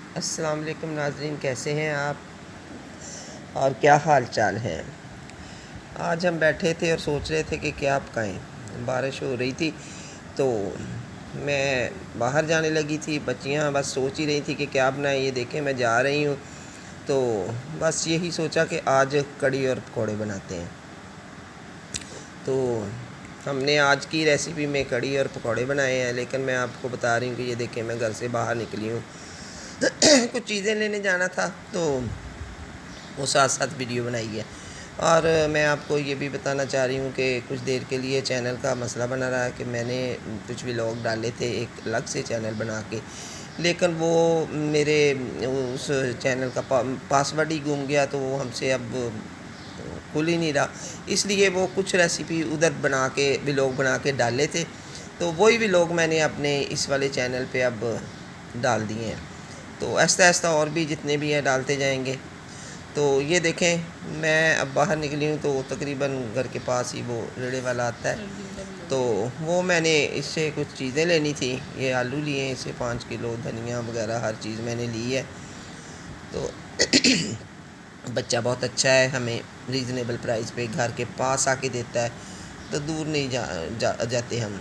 अस्सलाम वालेकुम नाज़रीन, कैसे हैं आप और क्या हाल चाल है। आज हम बैठे थे और सोच रहे थे कि क्या पकाएं। बारिश हो रही थी तो मैं बाहर जाने लगी थी। बच्चियां बस सोच ही रही थी कि क्या बनाएं। ये देखें मैं जा रही हूँ तो बस यही सोचा कि आज कड़ी और पकौड़े बनाते हैं। तो हमने आज की रेसिपी में कड़ी और पकौड़े बनाए हैं, लेकिन मैं आपको बता रही हूँ कि ये देखें मैं घर से बाहर निकली हूँ। कुछ चीज़ें लेने जाना था तो वो साथ साथ वीडियो बनाई है। और मैं आपको ये भी बताना चाह रही हूँ कि कुछ देर के लिए चैनल का मसला बना रहा है कि मैंने कुछ व्लॉग डाले थे एक अलग से चैनल बना के, लेकिन वो मेरे उस चैनल का पासवर्ड ही गुम गया, तो वो हमसे अब खुल ही नहीं रहा। इसलिए वो कुछ रेसिपी उधर बना के व्लॉग बना के डाले थे, तो वही व्लॉग मैंने अपने इस वाले चैनल पे अब डाल दिए हैं। तो ऐसा ऐसा और भी जितने भी हैं डालते जाएंगे। तो ये देखें मैं अब बाहर निकली हूँ तो तकरीबन घर के पास ही वो रेड़े वाला आता है, तो वो मैंने इससे कुछ चीज़ें लेनी थी। ये आलू लिए हैं, इससे 5 किलो धनिया वगैरह हर चीज़ मैंने ली है। तो बच्चा बहुत अच्छा है, हमें रीज़नेबल प्राइस पे घर के पास आके देता है, तो दूर नहीं जाते हम।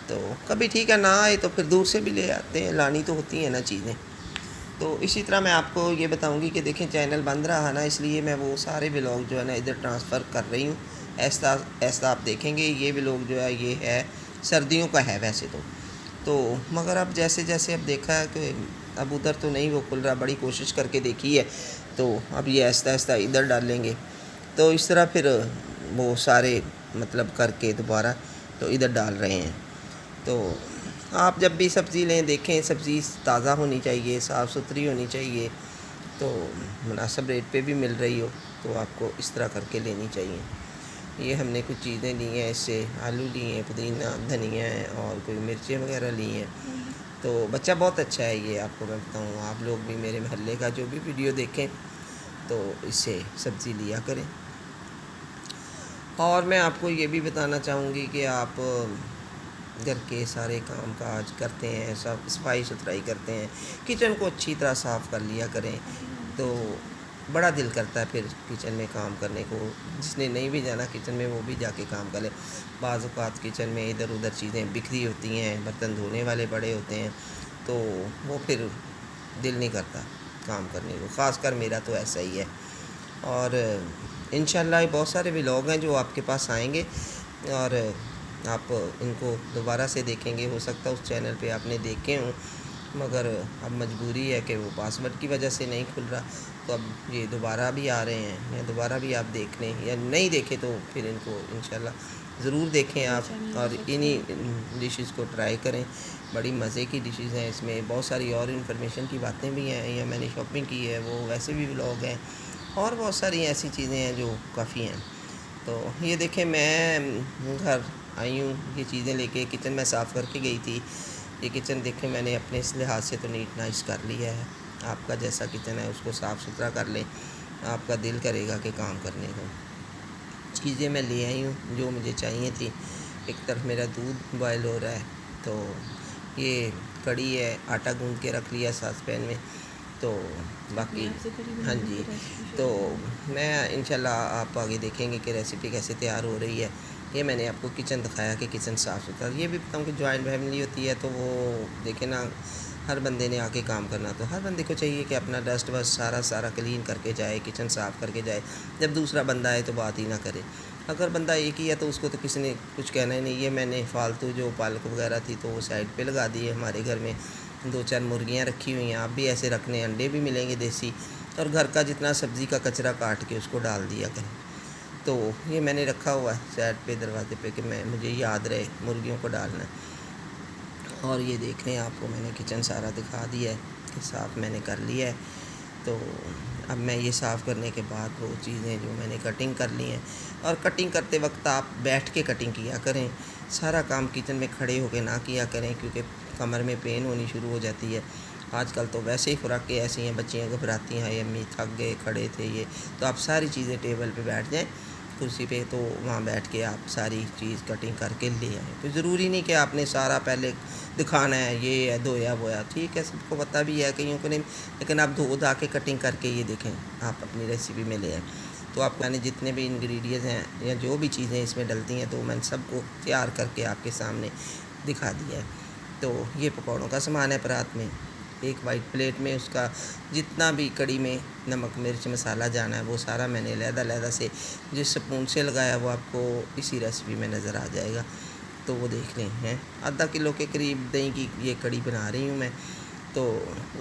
तो कभी ठीक है ना आए तो फिर दूर से भी ले आते हैं, लानी तो होती है ना चीज़ें। तो इसी तरह मैं आपको ये बताऊंगी कि देखें चैनल बंद रहा ना, इसलिए मैं वो सारे व्लॉग जो है ना इधर ट्रांसफ़र कर रही हूँ। ऐसा ऐसा आप देखेंगे ये व्लॉग जो है ये है सर्दियों का है वैसे तो मगर अब जैसे जैसे अब देखा है कि अब उधर तो नहीं वो खुल रहा, बड़ी कोशिश करके देखी है, तो अब ये ऐसा ऐसा इधर डालेंगे। तो इस तरह फिर वो सारे मतलब करके दोबारा तो इधर डाल रहे हैं। तो आप जब भी सब्ज़ी लें देखें सब्ज़ी ताज़ा होनी चाहिए, साफ़ सुथरी होनी चाहिए, तो मुनासिब रेट पे भी मिल रही हो तो आपको इस तरह करके लेनी चाहिए। ये हमने कुछ चीज़ें ली हैं, इससे आलू लिए हैं, पुदीना धनिया है और कोई मिर्चें वगैरह ली हैं। तो बच्चा बहुत अच्छा है ये, आपको मैं बताऊँ, आप लोग भी मेरे महल्ले का जो भी वीडियो देखें तो इससे सब्ज़ी लिया करें। और मैं आपको ये भी बताना चाहूँगी कि आप घर के सारे काम काज करते हैं, सब सफाई सुथराई करते हैं, किचन को अच्छी तरह साफ़ कर लिया करें, तो बड़ा दिल करता है फिर किचन में काम करने को। जिसने नहीं भी जाना किचन में वो भी जाके काम करे। बाज़ औक़ात किचन में इधर उधर चीज़ें बिखरी होती हैं, बर्तन धोने वाले बड़े होते हैं, तो वो फिर दिल नहीं करता काम करने को। ख़ासकर मेरा तो ऐसा ही है। और इंशाल्लाह बहुत सारे व्लॉग हैं जो आपके पास आएंगे और आप इनको दोबारा से देखेंगे। हो सकता है उस चैनल पे आपने देखे हों, मगर अब मजबूरी है कि वो पासवर्ड की वजह से नहीं खुल रहा, तो अब ये दोबारा भी आ रहे हैं, या दोबारा भी आप देख लें या नहीं देखे तो फिर इनको इंशाल्लाह ज़रूर देखें आप और इन्हीं डिशेस को ट्राई करें। बड़ी मज़े की डिशेस हैं, इसमें बहुत सारी और इन्फॉर्मेशन की बातें भी हैं, या मैंने शॉपिंग की है वो वैसे भी व्लॉग हैं, और बहुत सारी ऐसी चीज़ें हैं जो काफ़ी हैं। तो ये देखें मैं घर आई हूँ, ये चीज़ें लेके किचन में साफ़ करके गई थी। ये किचन देखें मैंने अपने इस लिहाज से तो नीट नाइस कर लिया है। आपका जैसा किचन है उसको साफ़ सुथरा कर लें, आपका दिल करेगा कि काम करने को। चीज़ें मैं ले आई हूँ जो मुझे चाहिए थी। एक तरफ मेरा दूध बॉयल हो रहा है, तो ये कड़ी है, आटा गूँध के रख लिया सॉसपैन में। तो बाकी हाँ जी, तो मैं इंशाल्लाह आप आगे देखेंगे कि रेसिपी कैसे तैयार हो रही है। ये मैंने आपको किचन दिखाया कि किचन साफ़ सुथरा। ये भी बताऊँ कि जॉइंट फैमिली होती है तो वो देखे ना, हर बंदे ने आके काम करना, तो हर बंदे को चाहिए कि अपना डस्ट वस्ट सारा सारा क्लीन करके जाए, किचन साफ़ करके जाए। जब दूसरा बंदा आए तो बात ही ना करे। अगर बंदा एक ही है तो उसको तो किसी ने कुछ कहना ही नहीं। ये मैंने फालतू जो पालक वगैरह थी तो वो साइड पे लगा दी है। हमारे घर में 2-4 मुर्गियाँ रखी हुई हैं, आप भी ऐसे रखने, अंडे भी मिलेंगे देसी। और घर का जितना सब्ज़ी का कचरा काट के उसको डाल दिया करें। तो ये मैंने रखा हुआ है साइड पे दरवाजे पे कि मैं मुझे याद रहे मुर्गियों को डालना है। और ये देख रहे हैं, आपको मैंने किचन सारा दिखा दिया है कि साफ़ मैंने कर लिया है। तो अब मैं ये साफ़ करने के बाद वो चीज़ें जो मैंने कटिंग कर ली हैं, और कटिंग करते वक्त आप बैठ के कटिंग किया करें। सारा काम किचन में खड़े होकर ना किया करें, क्योंकि कमर में पेन होनी शुरू हो जाती है। आजकल तो वैसे ही खुराकें ऐसी हैं, बच्चियाँ घबराती हैं, अम्मी थक गए खड़े थे ये। तो आप सारी चीज़ें टेबल पे बैठ जाएं कुर्सी पे, तो वहाँ बैठ के आप सारी चीज़ कटिंग करके ले आएँ। तो ज़रूरी नहीं कि आपने सारा पहले दिखाना है, ये है, धोया बोया, ठीक है, सबको पता भी है, कईयों को नहीं, लेकिन आप धो धा के कटिंग करके ये देखें, आप अपनी रेसिपी में ले आएँ। तो आप मैंने जितने भी इंग्रेडिएंट्स हैं या जो भी चीज़ें इसमें डलती हैं, तो मैंने सबको तैयार करके आपके सामने दिखा दिया है। तो ये पकौड़ों का सामान है परात में। एक वाइट प्लेट में उसका जितना भी कड़ी में नमक मिर्च मसाला जाना है, वो सारा मैंने अलहदा-अलहदा से जिस स्पून से लगाया, वो आपको इसी रेसिपी में नज़र आ जाएगा। तो वो देख लें हैं, आधा किलो के करीब दही की ये कड़ी बना रही हूँ मैं, तो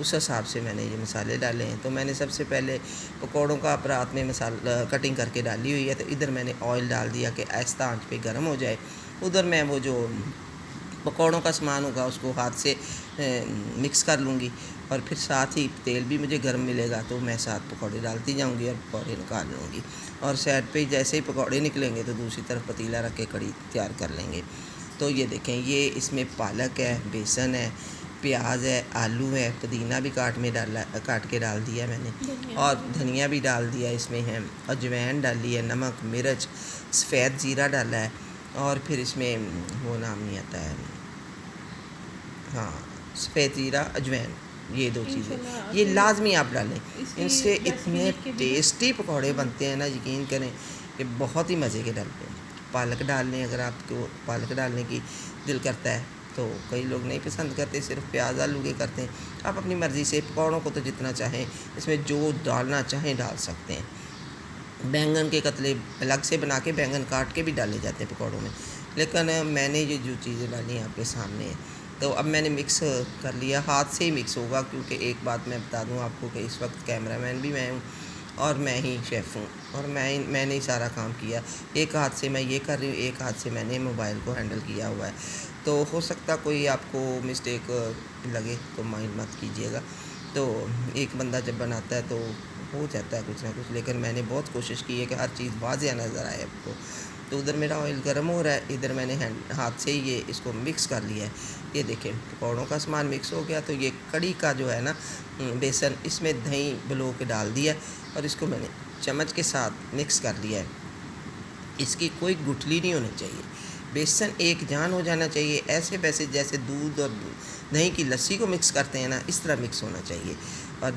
उस हिसाब से मैंने ये मसाले डाले हैं। तो मैंने सबसे पहले पकौड़ों का परात में मसाला कटिंग करके डाली हुई है, तो इधर मैंने ऑयल डाल दिया कि आहिस्ता आंच पे गर्म हो जाए। उधर मैं वो जो पकौड़ों का सामान होगा उसको हाथ से मिक्स कर लूँगी, और फिर साथ ही तेल भी मुझे गर्म मिलेगा, तो मैं साथ पकौड़े डालती जाऊँगी और पकौड़े निकाल लूँगी। और साइड पे जैसे ही पकौड़े निकलेंगे तो दूसरी तरफ पतीला रख के कड़ी तैयार कर लेंगे। तो ये देखें, ये इसमें पालक है, बेसन है, प्याज है, आलू है, पुदीना भी काट के डाल दिया मैंने, और धनिया भी डाल दिया इसमें है, अजवाइन डाली है, नमक मिर्च सफ़ेद ज़ीरा डाला है, और फिर इसमें वो नाम नहीं आता है, हाँ, सफ़ेद ज़ीरा अजवाइन, ये 2 चीज़ें ये लाजमी आप डालें। इनसे इतने टेस्टी पकौड़े बनते हैं ना, यकीन करें कि बहुत ही मज़े के डलते हैं। पालक डाल लें, अगर आपको पालक डालने की दिल करता है, तो कई लोग नहीं पसंद करते, सिर्फ प्याज आलू के करते हैं। आप अपनी मर्ज़ी से पकौड़ों को तो जितना चाहें, इसमें जो डालना चाहें डाल सकते हैं। बैंगन के कतले अलग से बना के बैंगन काट के भी डाले जाते हैं पकौड़ों में, लेकिन मैंने ये जो चीज़ें डाली हैं आपके सामने है। तो अब मैंने मिक्स कर लिया, हाथ से ही मिक्स होगा, क्योंकि एक बात मैं बता दूं आपको कि इस वक्त कैमरामैन भी मैं हूँ और मैं ही शेफ़ हूँ, और मैंने ही सारा काम किया। एक हाथ से मैं ये कर रही हूँ, एक हाथ से मैंने मोबाइल को हैंडल किया हुआ है। तो हो सकता कोई आपको मिस्टेक लगे तो माइंड मत कीजिएगा। तो एक बंदा जब बनाता है तो हो जाता है कुछ ना कुछ, लेकिन मैंने बहुत कोशिश की है कि हर चीज़ वाज़ेह नज़र आए आपको। तो उधर मेरा ऑयल गर्म हो रहा है, इधर मैंने हाथ से ही ये इसको मिक्स कर लिया है। ये देखें, पकौड़ों का सामान मिक्स हो गया, तो ये कड़ी का जो है ना बेसन, इसमें दही भिगो के डाल दिया, और इसको मैंने चम्मच के साथ मिक्स कर लिया है। इसकी कोई गुठली नहीं होनी चाहिए, बेसन एक जान हो जाना चाहिए, ऐसे वैसे जैसे दूध और दही की लस्सी को मिक्स करते हैं ना, इस तरह मिक्स होना चाहिए। और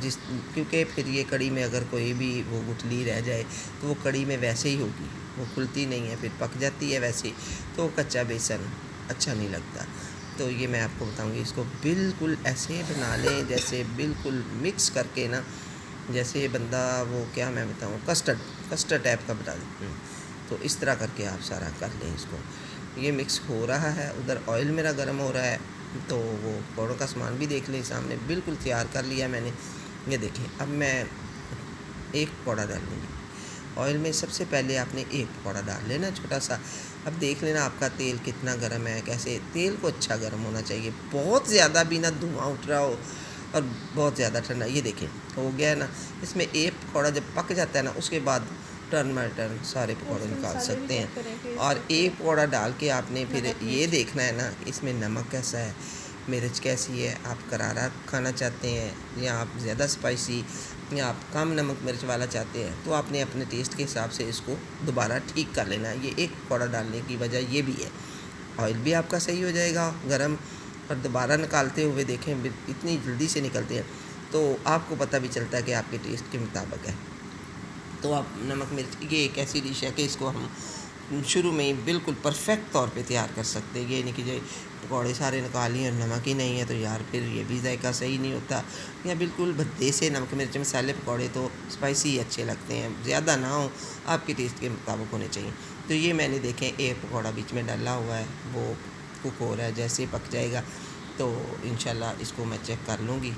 क्योंकि फिर ये कड़ी में अगर कोई भी वो गुठली रह जाए, तो वो कड़ी में वैसे ही होगी, वो खुलती नहीं है, फिर पक जाती है वैसे ही, तो कच्चा बेसन अच्छा नहीं लगता। तो ये मैं आपको बताऊंगी, इसको बिल्कुल ऐसे बना लें जैसे बिल्कुल मिक्स करके ना, जैसे बंदा वो क्या मैं बताऊँ, कस्टर्ड टाइप का बता देती हूँ। तो इस तरह करके आप सारा कर लें इसको। ये मिक्स हो रहा है, उधर ऑयल मेरा गर्म हो रहा है, तो वो पकौड़ों का सामान भी देख लें, सामने बिल्कुल तैयार कर लिया मैंने। ये देखें, अब मैं एक पकौड़ा डालूँगी ऑयल में। सबसे पहले आपने एक पकौड़ा डाल लेना छोटा सा। अब देख लेना आपका तेल कितना गर्म है, कैसे तेल को अच्छा गर्म होना चाहिए, बहुत ज़्यादा भी ना धुआं उठ रहा हो और बहुत ज़्यादा ठंडा। ये देखें हो गया है ना। इसमें एक पकौड़ा जब पक जाता है ना, उसके बाद टर्न बाय टर्न सारे पकौड़े निकाल सकते हैं। और एक पकौड़ा डाल के आपने फिर ये देखना है ना, इसमें नमक कैसा है, मिर्च कैसी है, आप करारा खाना चाहते हैं या आप ज़्यादा स्पाइसी या आप कम नमक मिर्च वाला चाहते हैं, तो आपने अपने टेस्ट के हिसाब से इसको दोबारा ठीक कर लेना है। ये एक पकौड़ा डालने की वजह ये भी है, ऑयल भी आपका सही हो जाएगा गरम, और दोबारा निकालते हुए देखें इतनी जल्दी से निकलते हैं, तो आपको पता भी चलता है कि आपके टेस्ट के मुताबिक है। तो आप नमक मिर्च, ये एक ऐसी डिश है कि इसको हम शुरू में ही बिल्कुल परफेक्ट तौर पे तैयार कर सकते हैं। ये नहीं कि जो पकौड़े सारे निकाल लिए और नमक ही नहीं है, तो यार फिर ये भी जायका सही नहीं होता। या बिल्कुल भद्दे से नमक मिर्च मसाले पकौड़े तो स्पाइसी ही अच्छे लगते हैं, ज़्यादा ना हो, आपके टेस्ट के मुताबिक होने चाहिए। तो ये मैंने देखें एक पकौड़ा बीच में डाला हुआ है, वो कुक हो रहा है, जैसे पक जाएगा तो इंशाल्लाह इसको मैं चेक कर लूँगी।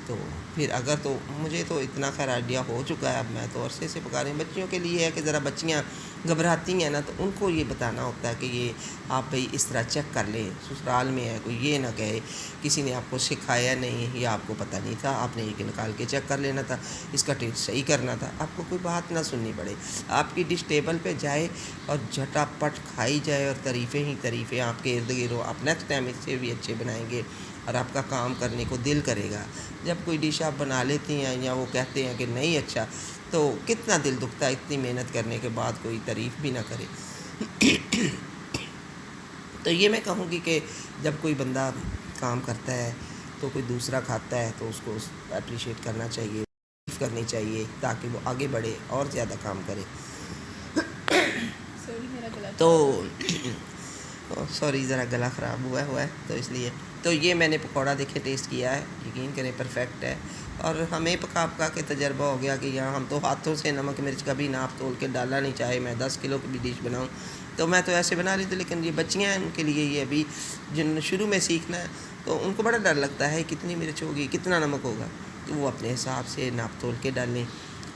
तो फिर अगर तो मुझे तो इतना खैर आइडिया हो चुका है, अब मैं तो अरसे से पका रही हूँ। बच्चियों के लिए है कि ज़रा बच्चियाँ घबराती हैं ना, तो उनको ये बताना होता है कि ये आप भाई इस तरह चेक कर लें, ससुराल में है, कोई ये ना कहे किसी ने आपको सिखाया नहीं या आपको पता नहीं था, आपने ये निकाल के चेक कर लेना था, इसका टेस्ट सही करना था, आपको कोई बात ना सुननी पड़े। आपकी डिश टेबल पे जाए और झटापट खाई जाए और तारीफ़ें ही तारीफ़ें आपके इर्द गिर्द हो। आप नेक्स्ट टाइम इससे भी अच्छे बनाएंगे, और आपका काम करने को दिल करेगा। जब कोई डिश आप बना लेती हैं या वो कहते हैं कि नहीं अच्छा, तो कितना दिल दुखता है इतनी मेहनत करने के बाद कोई तारीफ़ भी ना करे। तो ये मैं कहूँगी कि जब कोई बंदा काम करता है तो कोई दूसरा खाता है तो उसको अप्रिशिएट करना चाहिए, तारीफ़ करनी चाहिए, ताकि वो आगे बढ़े और ज़्यादा काम करे। सॉरी मेरा गला तो खराब सॉरी ज़रा गला ख़राब हुआ है तो इसलिए। तो ये मैंने पकौड़ा देखे टेस्ट किया है, यकीन करें परफेक्ट है। और हमें पका के तजर्बा हो गया कि यहाँ हम तो हाथों से नमक मिर्च कभी नाप तोल के डाला नहीं, चाहे मैं 10 किलो की भी डिश बनाऊँ तो मैं तो ऐसे बना रही थी। लेकिन ये बच्चियाँ हैं, उनके लिए ये अभी जिन शुरू में सीखना है तो उनको बड़ा डर लगता है कितनी मिर्च होगी, कितना नमक होगा, तो वो अपने हिसाब से नाप तोल के डालें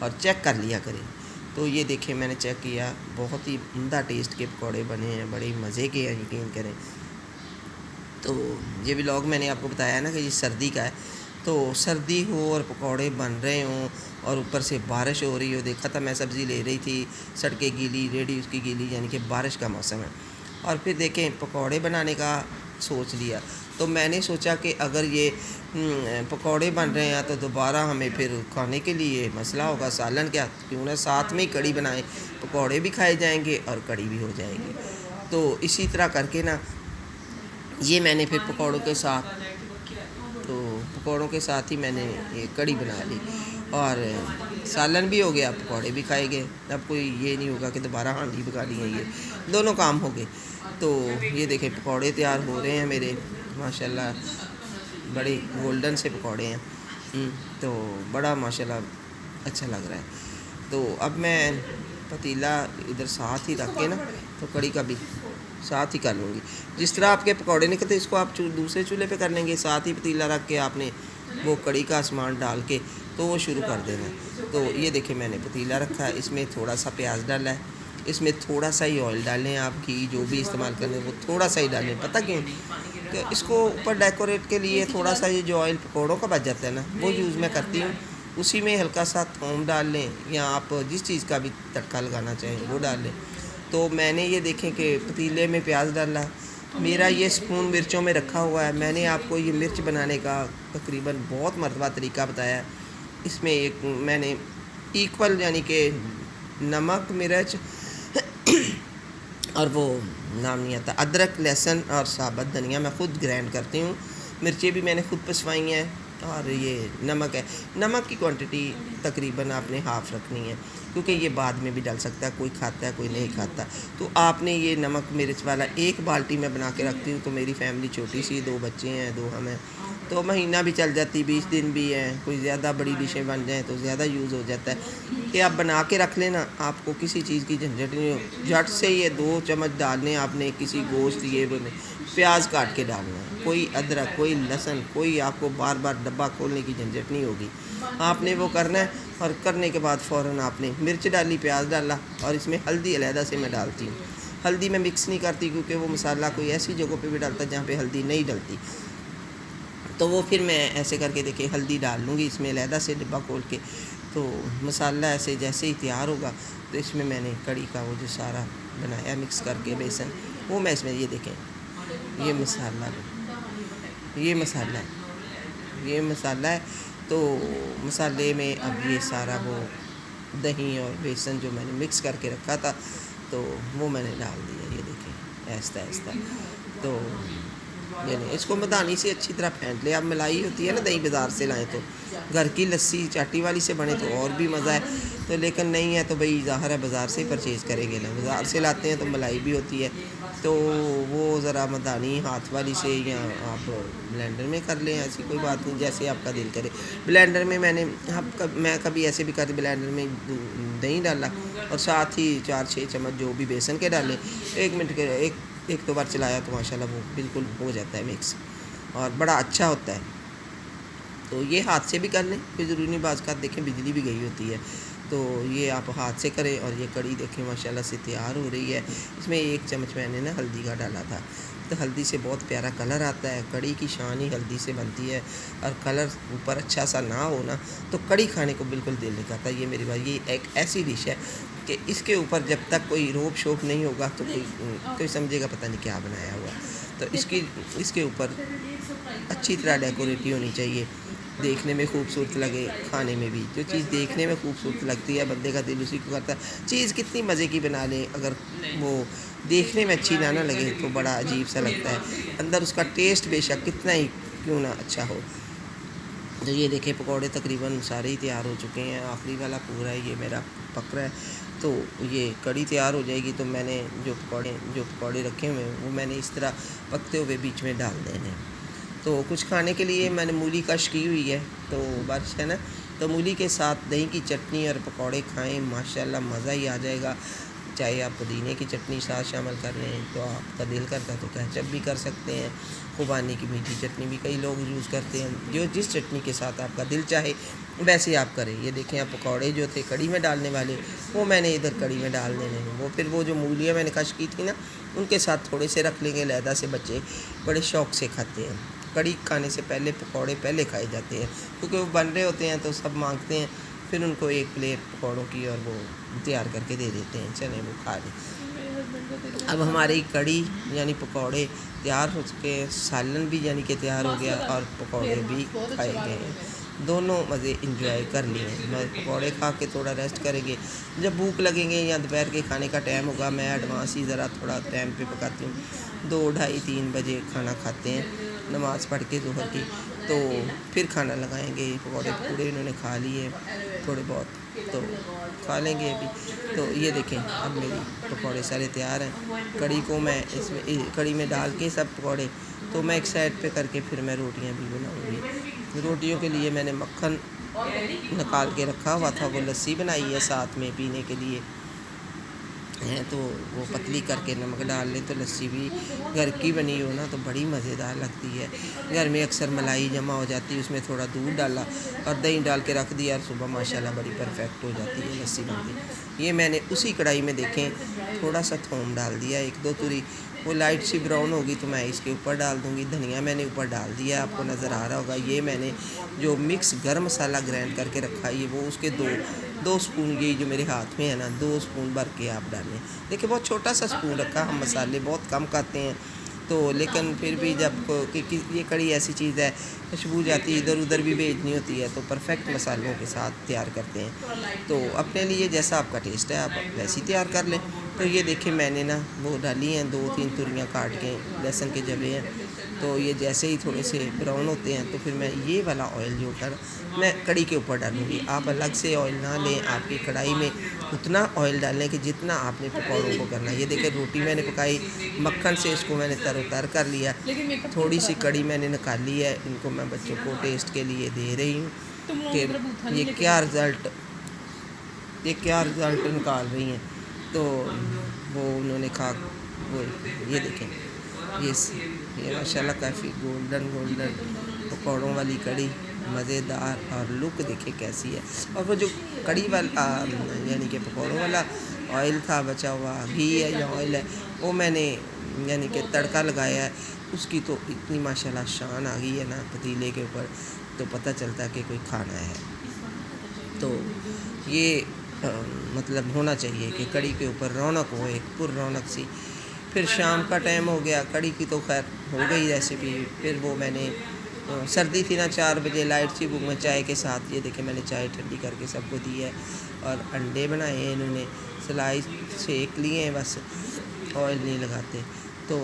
और चेक कर लिया करें। तो ये देखें मैंने चेक किया, बहुत ही उम्दा टेस्ट के पकौड़े बने हैं, बड़े मज़े के हैं, यकीन करें। तो ये व्लॉग मैंने आपको बताया ना कि ये सर्दी का है, तो सर्दी हो और पकौड़े बन रहे हों और ऊपर से बारिश हो रही हो। देखा था मैं सब्ज़ी ले रही थी, सड़कें गीली, रेडी उसकी गीली, यानी कि बारिश का मौसम है। और फिर देखें पकौड़े बनाने का सोच लिया, तो मैंने सोचा कि अगर ये पकौड़े बन रहे हैं तो दोबारा हमें फिर खाने के लिए मसला होगा, सालन क्या, क्यों ना साथ में ही कड़ी बनाएं, पकौड़े भी खाए जाएंगे और कड़ी भी हो जाएगी। तो इसी तरह करके ना ये मैंने फिर पकौड़ों के साथ ही मैंने ये कड़ी बना ली और सालन भी हो गया, पकौड़े भी खाए गए। अब कोई ये नहीं होगा कि दोबारा हांडी पकानी है, ये दोनों काम हो गए। तो ये देखें पकौड़े तैयार हो रहे हैं मेरे, माशाल्लाह बड़े गोल्डन से पकौड़े हैं। तो बड़ा माशाल्लाह अच्छा लग रहा है। तो अब मैं पतीला इधर साथ ही रख के ना तो कड़ी का भी साथ ही कर लूँगी। जिस तरह आपके पकौड़े निकलते इसको आप दूसरे चूल्हे पे कर लेंगे, साथ ही पतीला रख के आपने वो कड़ी का सामान डाल के तो वो शुरू कर देना। तो ये देखें मैंने पतीला रखा है, इसमें थोड़ा सा प्याज डाला है, इसमें थोड़ा सा ही ऑयल डालें, आप घी जो भी इस्तेमाल करें वो थोड़ा सा ही डालें। पता क्यों कि इसको ऊपर डेकोरेट के लिए थोड़ा सा ये जो ऑयल पकौड़ों का बच जाता है ना, वो यूज़ मैं करती हूँ। उसी में हल्का सा थोम डाल लें या आप जिस चीज़ का भी तड़का लगाना चाहें वो डाल लें। तो मैंने ये देखें कि पतीले में प्याज डाला, मेरा ये स्पून मिर्चों में रखा हुआ है। मैंने आपको ये मिर्च बनाने का तकरीबन बहुत मरतबा तरीका बताया। इसमें एक मैंने इक्वल यानी कि नमक मिर्च और वो नाम नहीं आता, अदरक लहसुन और साबुत धनिया मैं ख़ुद ग्राइंड करती हूँ। मिर्चें भी मैंने ख़ुद पिसवाई हैं। और ये नमक है, नमक की क्वांटिटी तकरीबन आपने हाफ़ रखनी है, क्योंकि ये बाद में भी डाल सकता है, कोई खाता है कोई नहीं खाता। तो आपने ये नमक मिर्च वाला एक बाल्टी में बना के रखती हूँ। तो मेरी फैमिली छोटी सी, 2 बच्चे हैं, 2 हम हैं, तो महीना भी चल जाती, 20 दिन भी हैं। कोई ज़्यादा बड़ी डिशें बन जाएँ तो ज़्यादा यूज़ हो जाता है कि आप बना के रख लेना, आपको किसी चीज़ की झंझट नहीं हो। झट से ये 2 चम्मच डालने आपने किसी गोश्त ये बने, प्याज काट के डालना है, कोई अदरक कोई लहसुन, कोई आपको बार बार डब्बा खोलने की झंझट नहीं होगी। आपने वो करना है और करने के बाद फ़ौरन आपने मिर्च डाली, प्याज डाला और इसमें हल्दी अलहदा से मैं डालती हूँ। हल्दी मैं मिक्स नहीं करती क्योंकि वो मसाला कोई ऐसी जगहों पे भी डालता है जहाँ पे हल्दी नहीं डलती। तो वो फिर मैं ऐसे करके देखिए हल्दी डाल लूँगी इसमें अलहदा से डिब्बा खोल के। तो मसाला ऐसे जैसे ही तैयार होगा तो इसमें मैंने कड़ी का वो जो सारा बनाया मिक्स करके बेसन, वो मैं इसमें ये देखें ये मसाला है। तो मसाले में अब ये सारा वो दही और बेसन जो मैंने मिक्स करके रखा था तो वो मैंने डाल दिया। ये देखें ऐसा ऐसा। तो ये नहीं, इसको मदानी से अच्छी तरह फेंट ले। अब मलाई होती है ना, दही बाज़ार से लाएँ तो, घर की लस्सी चाटी वाली से बने तो और भी मज़ा है। तो लेकिन नहीं है तो भाई ज़ाहिर है बाज़ार से ही परचेज़ करेंगे ना, बाज़ार से लाते हैं तो मलाई भी होती है। तो वो ज़रा मदानी हाथ वाली से या आप ब्लेंडर में कर लें, ऐसी कोई बात नहीं, जैसे आपका दिल करे। ब्लेंडर में मैं कभी ऐसे भी करती, ब्लेंडर में दही डाला और साथ ही 4-6 चम्मच जो भी बेसन के डाले, 1 मिनट के एक 2 बार चलाया तो माशाल्लाह वो बिल्कुल हो जाता है मिक्स और बड़ा अच्छा होता है। तो ये हाथ से भी कर लें, कोई ज़रूरी नहीं, बाज़ का देखें बिजली भी गई होती है, तो ये आप हाथ से करें। और ये कड़ी देखें माशाल्लाह से तैयार हो रही है। इसमें 1 चम्मच मैंने ना हल्दी का डाला था, तो हल्दी से बहुत प्यारा कलर आता है। कड़ी की शान ही हल्दी से बनती है और कलर ऊपर अच्छा सा ना हो ना तो कड़ी खाने को बिल्कुल दिल नहीं करता। ये मेरी बात, ये एक ऐसी डिश है कि इसके ऊपर जब तक कोई रोब शोप नहीं होगा तो कोई समझेगा पता नहीं क्या बनाया हुआ। तो इसके ऊपर अच्छी तरह डेकोरेटिव होनी चाहिए, देखने में खूबसूरत लगे, खाने में भी। जो चीज़ देखने में खूबसूरत लगती है बंदे का दिल उसी को करता है। चीज़ कितनी मज़े की बना लें, अगर वो देखने में अच्छी ना लगे तो बड़ा अजीब सा लगता है। अंदर उसका टेस्ट बेशक कितना ही क्यों ना अच्छा हो। तो ये देखें पकौड़े तकरीबन सारे ही तैयार हो चुके हैं, आखिरी वाला पूरा है ये मेरा पक रहा है। तो ये कड़ी तैयार हो जाएगी तो मैंने जो पकौड़े रखे हुए हैं वो मैंने इस तरह पकते हुए बीच में डाल देने हैं। तो कुछ खाने के लिए मैंने मूली कश की हुई है, तो बारिश है ना, तो मूली के साथ दही की चटनी और पकौड़े खाएं, माशाल्लाह मज़ा ही आ जाएगा। चाहे आप पुदीने की चटनी साथ शामिल कर लें, तो आपका दिल करता है तो केचप भी कर सकते हैं, खुबानी की मीठी चटनी भी कई लोग यूज़ करते हैं। जो जिस चटनी के साथ आपका दिल चाहे वैसे आप करें। ये देखें, आप पकौड़े जो थे कड़ी में डालने वाले वो मैंने इधर कड़ी में डाल देने हैं। वो फिर वो जो मूलियाँ मैंने कश की थी ना, उनके साथ थोड़े से रख लेंगे, लहदा से बच्चे बड़े शौक़ से खाते हैं। कड़ी खाने से पहले पकौड़े पहले खाए जाते हैं, क्योंकि वो बन रहे होते हैं तो सब मांगते हैं, फिर उनको एक प्लेट पकौड़ों की और वो तैयार करके दे देते हैं, चलें वो खा लें। अब हमारी कड़ी यानी पकौड़े तैयार हो चुके हैं, सालन भी यानी कि तैयार हो गया और पकौड़े भी खाए गए हैं। दोनों मज़े इंजॉय कर लिए। मैं पकौड़े खा के थोड़ा रेस्ट करेंगे, जब भूख लगेंगे या दोपहर के खाने का टाइम होगा मैं एडवांस ही ज़रा थोड़ा टाइम पे पकाती हूँ। 2 ढाई 3 बजे खाना खाते हैं नमाज़ पढ़ के ज़ोहर की, तो फिर खाना लगाएंगे। पकौड़े पूरे इन्होंने खा लिए थोड़े बहुत, तो खा लेंगे अभी। तो ये देखें, अब मेरी पकौड़े सारे तैयार हैं। कड़ी को मैं इसमें कड़ी में डाल के सब पकौड़े तो मैं एक साइड पे करके फिर मैं रोटियां भी बनाऊंगी। रोटियों के लिए मैंने मक्खन निकाल के रखा हुआ था, वो लस्सी बनाई है साथ में पीने के लिए है, तो वो पतली करके नमक डाल लें तो लस्सी भी घर की बनी हो ना तो बड़ी मज़ेदार लगती है। घर में अक्सर मलाई जमा हो जाती है, उसमें थोड़ा दूध डाला और दही डाल के रख दिया और सुबह माशाल्लाह बड़ी परफेक्ट हो जाती है लस्सी बन के। ये मैंने उसी कढ़ाई में देखें थोड़ा सा थोम डाल दिया, 1-2 तुरी, वो लाइट सी ब्राउन होगी तो मैं इसके ऊपर डाल दूँगी। धनिया मैंने ऊपर डाल दिया, आपको नज़र आ रहा होगा। ये मैंने जो मिक्स गर्म मसाला ग्राइंड करके रखा है, ये वो उसके 2 स्पून, ये जो मेरे हाथ में है ना 2 स्पून भर के आप डालें। देखिए बहुत छोटा सा स्पून रखा, हम मसाले बहुत कम खाते हैं तो, लेकिन फिर भी जब ये कड़ी ऐसी चीज़ है खुशबू जाती है, इधर उधर भी भेजनी होती है तो परफेक्ट मसालों के साथ तैयार करते हैं। तो अपने लिए जैसा आपका टेस्ट है आप वैसे ही तैयार कर लें। तो ये देखिए मैंने ना वो डाली हैं 2-3 तुरियाँ काट के, लहसुन के जवे हैं, तो ये जैसे ही थोड़े से ब्राउन होते हैं तो फिर मैं ये वाला ऑयल जो होता है मैं कड़ी के ऊपर डालूँगी। आप अलग से ऑयल ना लें, आपकी कढ़ाई में उतना ऑयल डालें कि जितना आपने पकौड़ों को करना है। ये देखिए रोटी मैंने पकाई, मक्खन से इसको मैंने तरोतार कर लिया, थोड़ी सी कड़ी मैंने निकाली है, इनको मैं बच्चों को टेस्ट के लिए दे रही हूँ कि ये क्या रिज़ल्ट निकाल रही हैं। तो वो उन्होंने खा वो ये देखें, ये माशाल्लाह काफ़ी गोल्डन पकौड़ों वाली कड़ी मज़ेदार, और लुक देखिए कैसी है। और वो जो कड़ी वाला यानी कि पकौड़ों वाला ऑयल था बचा हुआ, घी है या ऑयल है, वो मैंने यानी कि तड़का लगाया है, उसकी तो इतनी माशाल्लाह शान आ गई है ना पतीले के ऊपर, तो पता चलता है कि कोई खाना है। तो ये मतलब होना चाहिए कि कड़ी के ऊपर रौनक हो, एक पुर रौनक सी। फिर शाम का टाइम हो गया, कड़ी की तो खैर हो गई रेसिपी। फिर वो मैंने सर्दी थी ना, 4 बजे लाइट सी भूख में चाय के साथ, ये देखें मैंने चाय ठंडी करके सबको दी है और अंडे बनाए हैं, इन्होंने स्लाइस सेक लिए हैं, बस ऑयल नहीं लगाते। तो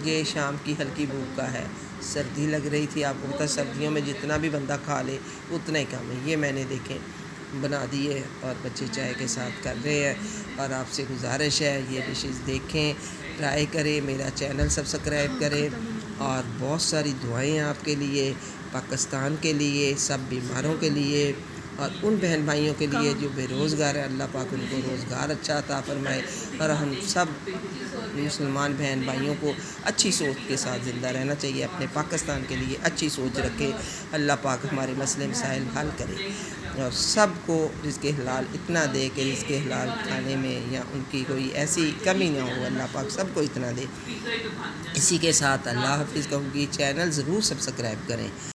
ये शाम की हल्की भूख का है। सर्दी लग रही थी, आपको पता सर्दियों में जितना भी बंदा खा ले उतना ही कम है। ये मैंने देखें बना दिए और बच्चे चाय के साथ कर रहे हैं। और आपसे गुजारिश है ये डिशेस देखें, ट्राई करें, मेरा चैनल सब्सक्राइब करें, और बहुत सारी दुआएं आपके लिए, पाकिस्तान के लिए, सब बीमारों के लिए और उन बहन भाइयों के लिए जो बेरोज़गार है, अल्लाह पाक उनको रोज़गार अच्छा अता फरमाए। और हम सब मुसलमान बहन भाइयों को अच्छी सोच के साथ ज़िंदा रहना चाहिए, अपने पाकिस्तान के लिए अच्छी सोच रखें। अल्लाह पाक हमारे मसले मसाइल हल करे और सबको रिज़्क़े हलाल इतना दे कि रिज़्क़े हलाल खाने में या उनकी कोई ऐसी कमी ना हो। अल्लाह पाक सबको इतना दे। इसी के साथ अल्लाह हाफ़िज़ कहूँगी। चैनल ज़रूर सब्सक्राइब करें।